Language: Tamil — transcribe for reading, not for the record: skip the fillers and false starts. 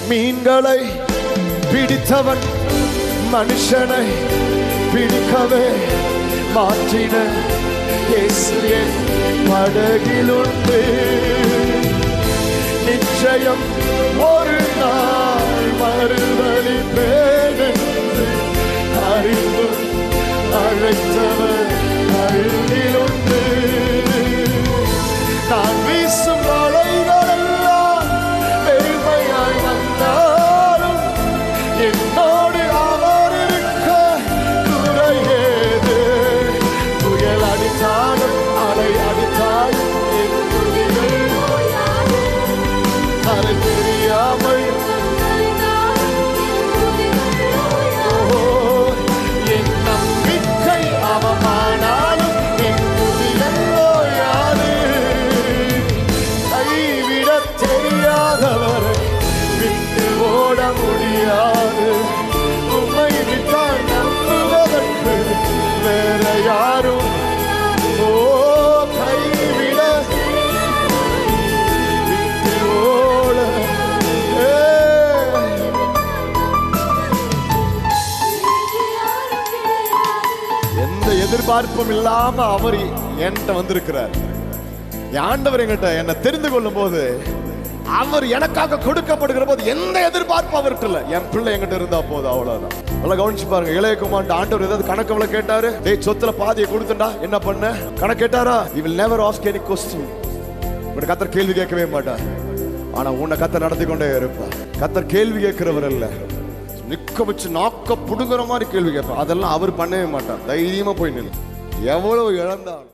மீன்களை பிடித்தவன் மனுஷனை பிடிக்கவே மாற்றின இயேசு என் படகிலுண்டு. நிச்சயம் ஒரு நாள் மறுதலிப்பேன் என்று அறிந்து அழைத்தவர் அருகிலுண்டு. நான் வீசும் வலைகளெல்லாம் வெறுமையாய் வந்தாலும் என்னோடு அவர் இருக்க குறையேது. புயல் அடித்தாலும் அலை அடித்தாலும் என் துதிகள் அதை தெரியாமல் என் நம்பிக்கை அவமானாலும் என் துதிகள் ஓயாது. கைவிட தெரியாதவரை விட்டு ஓட முடியாது. உம்மை விட்டால் நம்புவதற்கு வேற யாரும் கைவிட விட்டு ஓட. எந்த எதிர்பார்ப்பும் இல்லாம அவர் என்கிட்ட வந்திருக்கிறார். என் ஆண்டவர் என்கிட்ட என்னை தெரிந்து கொள்ளும் போது, அவர் எனக்காக கொடுக்கப்படுகிற போது எந்த எதிர்பார்ப்பு அவர்கிட்ட இல்ல. என் பிள்ளை என்கிட்ட இருந்தா போதும், அவ்வளவுதான். நல்லா கவனிச்சு பாருங்க. இளையகுமார் ஆண்டவர் ஏதாவது கணக்கு அவளை கேட்டாரு, டேய் சொத்துல பாதியை கொடுத்துட்டா என்ன பண்ண கணக்கு கேட்டாரா? He will never ask any question. உன்னை கத்தர் கேள்வி கேட்கவே மாட்டார். ஆனா உன்னை கத்தர் நடத்தி கொண்டே இருப்பார். கத்தர் கேள்வி கேட்கிறவர் இல்ல, நிக்க வச்சு நாக்க புடுங்குற மாதிரி கேள்வி கேட்பார். அதெல்லாம் அவர் பண்ணவே மாட்டார். தைரியமா போய் நின்று எவ்வளவு இழந்தாலும்